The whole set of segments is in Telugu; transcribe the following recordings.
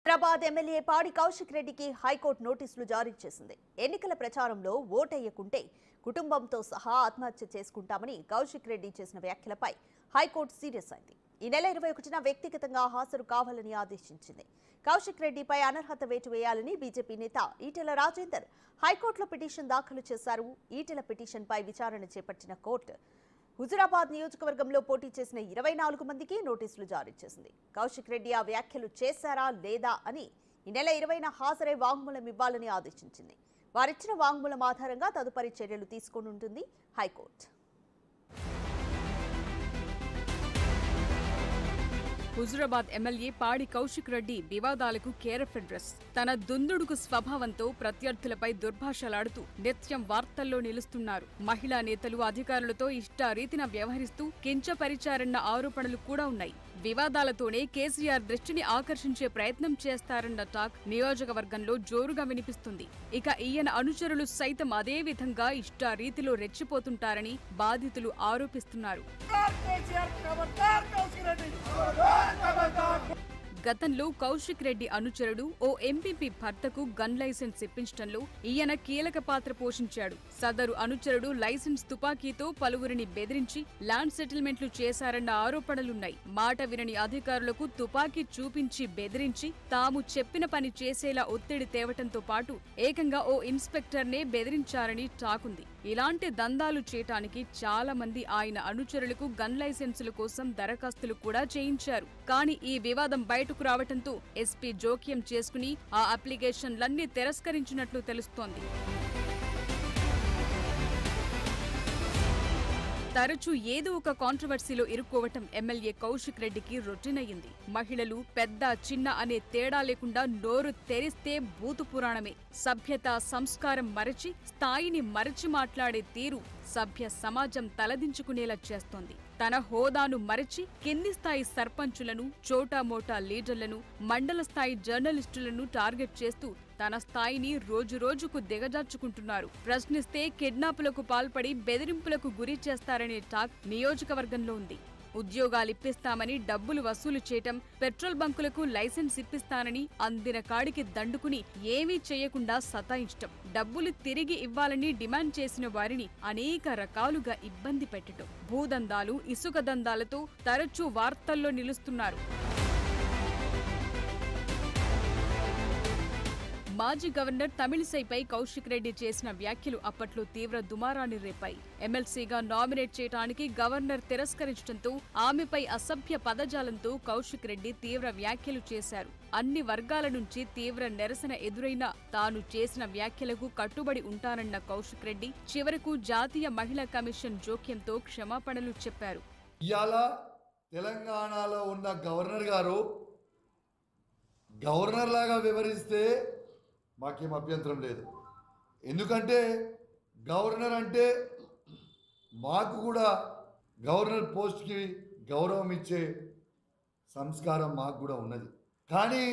హైదరాబాద్ ఎమ్మెల్యే పాడి కౌశిక్ రెడ్డికి హైకోర్టు నోటీసులు జారీ చేసింది. ఎన్నికల ప్రచారంలో ఓటేయకుంటే కుటుంబంతో సహా ఆత్మహత్య చేసుకుంటామని కౌశిక్ రెడ్డి చేసిన వ్యాఖ్యలపై హైకోర్టు సీరియస్ అయింది. ఈ నెల 21న వ్యక్తిగతంగా హాజరు కావాలని ఆదేశించింది. కౌశిక్ రెడ్డిపై అనర్హత వేటు వేయాలని బీజేపీ నేత ఈటెల రాజేందర్ హైకోర్టులో పిటిషన్ దాఖలు చేశారు. ఈటెల పిటిషన్పై విచారణ చేపట్టిన కోర్టు హుజురాబాద్ నియోజకవర్గంలో పోటీ చేసిన 24 మందికి నోటీసులు జారీ చేసింది. కౌశిక్ రెడ్డి ఆ వ్యాఖ్యలు చేశారా లేదా అని ఈ నెల 20న హాజరై వాంగ్మూలం ఇవ్వాలని ఆదేశించింది. వారిచ్చిన వాంగ్మూలం ఆధారంగా తదుపరి చర్యలు తీసుకోనుంటుంది హైకోర్టు. హుజురాబాద్ ఎమ్మెల్యే పాడి కౌశిక్ రెడ్డి వివాదాలకు కేరఫ్ అడ్రస్. తన దుందుడుకు స్వభావంతో ప్రత్యర్థులపై దుర్భాషలాడుతూ నిత్యం వార్తల్లో నిలుస్తున్నారు. మహిళా నేతలు అధికారులతో ఇష్టారీతిన వ్యవహరిస్తూ కించపరిచారన్న ఆరోపణలు కూడా ఉన్నాయి. వివాదాలతోనే కేసీఆర్ దృష్టిని ఆకర్షించే ప్రయత్నం చేస్తారన్న టాక్ నియోజకవర్గంలో జోరుగా వినిపిస్తుంది. ఇక ఈయన అనుచరులు సైతం అదే విధంగా ఇష్టారీతిలో రెచ్చిపోతుంటారని బాధితులు ఆరోపిస్తున్నారు. గతంలో కౌశిక్ రెడ్డి అనుచరుడు ఓ ఎంపీపీ భర్తకు గన్ లైసెన్స్ ఇప్పించడంలో ఈయన కీలక పాత్ర పోషించాడు. సదరు అనుచరుడు లైసెన్స్ తుపాకీతో పలువురిని బెదిరించి ల్యాండ్ సెటిల్మెంట్లు చేశారన్న ఆరోపణలున్నాయి. మాట వినని అధికారులకు తుపాకీ చూపించి బెదిరించి తాము చెప్పిన పని చేసేలా ఒత్తిడి తేవటంతో పాటు ఏకంగా ఓ ఇన్స్పెక్టర్నే బెదిరించారని టాకుంది. ఇలాంటి దందాలు చేయటానికి చాలా మంది ఆయన అనుచరులకు గన్ లైసెన్సుల కోసం దరఖాస్తులు కూడా చేయించారు. కానీ ఈ వివాదం బయటకు రావటంతో ఎస్పీ జోక్యం చేసుకుని ఆ అప్లికేషన్లన్నీ తిరస్కరించినట్లు తెలుస్తోంది. తరచూ ఏదో ఒక కాంట్రవర్సీలో ఇరుక్కోవటం ఎమ్మెల్యే కౌశిక్ రెడ్డికి రొటీన్ అయ్యింది. మహిళలు పెద్ద చిన్న అనే తేడా లేకుండా నోరు తెరిస్తే బూతు పురాణమే. సభ్యత సంస్కారం మరచి స్థాయిని మరచి మాట్లాడే తీరు సభ్య సమాజం తలదించుకునేలా చేస్తోంది. తన హోదాను మరచి కింది స్థాయి సర్పంచులను, చోటామోటా లీడర్లను, మండల స్థాయి జర్నలిస్టులను టార్గెట్ చేస్తూ తన స్థాయిని రోజురోజుకు దిగజార్చుకుంటున్నారు. ప్రశ్నిస్తే కిడ్నాపులకు పాల్పడి బెదిరింపులకు గురి చేస్తారనే టాక్ నియోజకవర్గంలో ఉంది. ఉద్యోగాలిప్పిస్తామని డబ్బులు వసూలు చేయటం, పెట్రోల్ బంకులకు లైసెన్స్ ఇప్పిస్తానని అందిన కాడికి దండుకుని ఏమీ చేయకుండా సతాయించటం, డబ్బులు తిరిగి ఇవ్వాలని డిమాండ్ చేసిన వారిని అనేక రకాలుగా ఇబ్బంది పెట్టటం, భూదందాలు, ఇసుక దందాలతో తరచూ వార్తల్లో నిలుస్తున్నారు. మాజీ గవర్నర్ తమిళిసైపై కౌశిక్ రెడ్డి చేసిన వ్యాఖ్యలు అప్పట్లో తీవ్ర దుమారాన్ని రేపాయి. ఎమ్మెల్సీగా నామినేట్ చేయడానికి గవర్నర్ తిరస్కరించడంతో ఆమెపై అసభ్య పదజాలంతో కౌశిక్ రెడ్డి తీవ్ర వ్యాఖ్యలు చేశారు. అన్ని వర్గాల నుంచి తీవ్ర నిరసన ఎదురైనా తాను చేసిన వ్యాఖ్యలకు కట్టుబడి ఉంటానన్న కౌశిక్ రెడ్డి చివరకు జాతీయ మహిళా కమిషన్ జోక్యంతో క్షమాపణలు చెప్పారు. ఇవాళ తెలంగాణలో ఉన్న గవర్నర్ గారు గవర్నర్ లాగా వివరిస్తే మాకేం అభ్యంతరం లేదు. ఎందుకంటే గవర్నర్ అంటే మాకు కూడా గవర్నర్ పోస్ట్కి గౌరవం ఇచ్చే సంస్కారం మాకు కూడా ఉన్నది. కానీ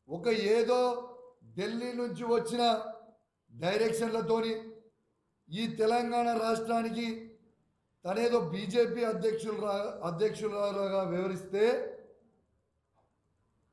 ఒక ఏదో ఢిల్లీ నుంచి వచ్చిన డైరెక్షన్లతోని ఈ తెలంగాణ రాష్ట్రానికి తనేదో బీజేపీ అధ్యక్షులుగా వివరిస్తే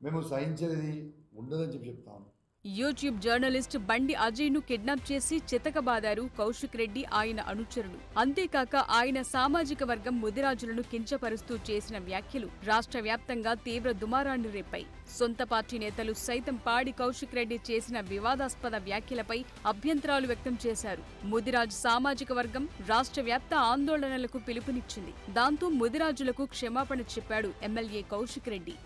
మేము సహించేది ఉండదని చెప్తాను. యూట్యూబ్ జర్నలిస్ట్ బండి అజయ్ ను కిడ్నాప్ చేసి చితకబాదారు కౌశిక్ రెడ్డి, ఆయన అనుచరులు. అంతేకాక ఆయన సామాజిక వర్గం ముదిరాజులను కించపరుస్తూ చేసిన వ్యాఖ్యలు రాష్ట్ర వ్యాప్తంగా తీవ్ర దుమారాన్ని రేపాయి. సొంత పార్టీ నేతలు సైతం పాడి కౌశిక్ రెడ్డి చేసిన వివాదాస్పద వ్యాఖ్యలపై అభ్యంతరాలు వ్యక్తం చేశారు. ముదిరాజ్ సామాజిక వర్గం రాష్ట్ర వ్యాప్త ఆందోళనలకు పిలుపునిచ్చింది. దాంతో ముదిరాజులకు క్షమాపణ చెప్పాడు ఎమ్మెల్యే కౌశిక్ రెడ్డి.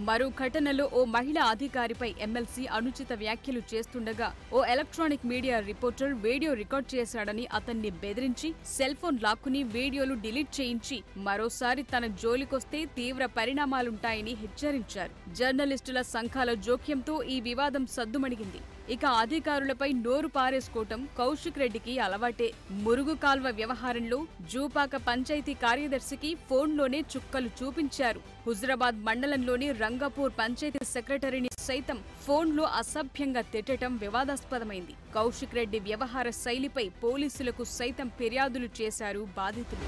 మరో ఘటనలో ఓ మహిళా అధికారిపై ఎమ్మెల్సీ అనుచిత వ్యాఖ్యలు చేస్తుండగా ఓ electronic media reporter video record చేశాడని అతన్ని బెదిరించి సెల్ ఫోన్ లాక్కుని వీడియోలు డిలీట్ చేయించి మరోసారి తన జోలికొస్తే తీవ్ర పరిణామాలుంటాయని హెచ్చరించారు. జర్నలిస్టుల సంఘాల జోక్యంతో ఈ వివాదం సద్దుమణిగింది. ఇక అధికారులపై నోరు పారేసుకోవటం కౌశిక్ రెడ్డికి అలవాటే. మురుగు కాల్వ వ్యవహారంలో జూపాక పంచాయతీ కార్యదర్శికి ఫోన్లోనే చుక్కలు చూపించారు. హుజురాబాద్ మండలంలోని రంగాపూర్ పంచాయతీ సెక్రటరీని సైతం ఫోన్లో అసభ్యంగా తిట్టడం వివాదాస్పదమైంది. కౌశిక్ రెడ్డి వ్యవహార శైలిపై పోలీసులకు సైతం ఫిర్యాదులు చేశారు బాధితులు.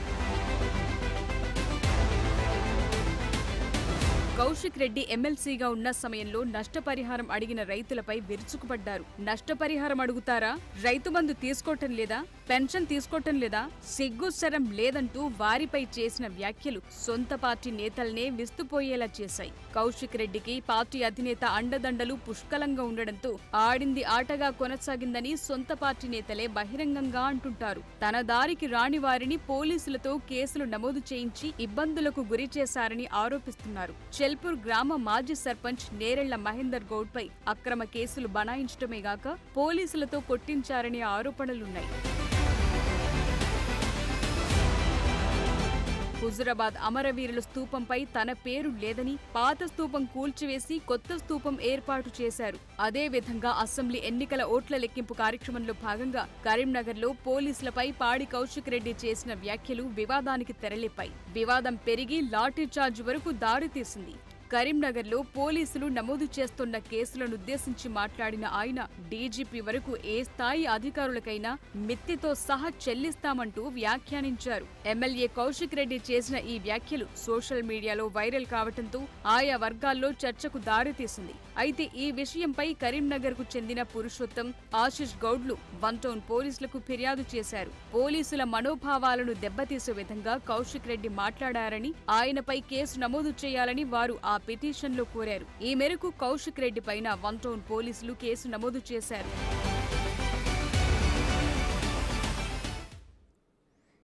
కౌశిక్ రెడ్డి ఎమ్మెల్సీగా ఉన్న సమయంలో నష్టపరిహారం అడిగిన రైతులపై విరుచుకుపడ్డారు. నష్టపరిహారం అడుగుతారా? రైతు బంధు తీసుకోవటం లేదా? పెన్షన్ తీసుకోవటం లేదా? సిగ్గుశరం లేదంటూ వారిపై చేసిన వ్యాఖ్యలు సొంత పార్టీ నేతల్నే విస్తుపోయేలా చేశాయి. కౌశిక్ రెడ్డికి పార్టీ అధినేత అండదండలు పుష్కలంగా ఉండడంతో ఆడింది ఆటగా కొనసాగిందని సొంత పార్టీ నేతలే బహిరంగంగా అంటుంటారు. తన దారికి రాని వారిని పోలీసులతో కేసులు నమోదు చేయించి ఇబ్బందులకు గురి చేశారని ఆరోపిస్తున్నారు. చెల్పూర్ గ్రామ మాజీ సర్పంచ్ నేరెళ్ల మహేందర్ గౌడ్ పై అక్రమ కేసులు బనాయించడమే గాక పోలీసులతో కొట్టించారనే ఆరోపణలున్నాయి. హుజురాబాద్ అమరవీరుల స్తూపంపై తన పేరు లేదని పాత స్తూపం కూల్చివేసి కొత్త స్తూపం ఏర్పాటు చేశారు. అదే విధంగా అసెంబ్లీ ఎన్నికల ఓట్ల లెక్కింపు కార్యక్రమంలో భాగంగా కరీంనగర్లో పోలీసులపై పాడి కౌశిక్ రెడ్డి చేసిన వ్యాఖ్యలు వివాదానికి తెరలేపాయి. వివాదం పెరిగి లాఠీచార్జ్ వరకు దారితీసింది. కరీంనగర్లో పోలీసులు నమోదు చేస్తున్న కేసులనుద్దేశించి మాట్లాడిన ఆయన డీజీపీ వరకు ఏ స్థాయి అధికారులకైనా మిత్తితో సహా చెల్లిస్తామంటూ వ్యాఖ్యానించారు. ఎమ్మెల్యే కౌశిక్ రెడ్డి చేసిన ఈ వ్యాఖ్యలు సోషల్ మీడియాలో వైరల్ కావడంతో ఆయా వర్గాల్లో చర్చకు దారితీసింది. అయితే ఈ విషయంపై కరీంనగర్ కు చెందిన పురుషోత్తం, ఆశిష్ గౌడ్లు వన్ టౌన్ పోలీసులకు ఫిర్యాదు చేశారు. పోలీసుల మనోభావాలను దెబ్బతీసే విధంగా కౌశిక్ రెడ్డి మాట్లాడారని, ఆయనపై కేసు నమోదు చేయాలని వారు ఆ పిటిషన్లో కోరారు. ఈ మేరకు కౌశిక్ రెడ్డి పైన వన్ టౌన్ పోలీసులు కేసు నమోదు చేశారు.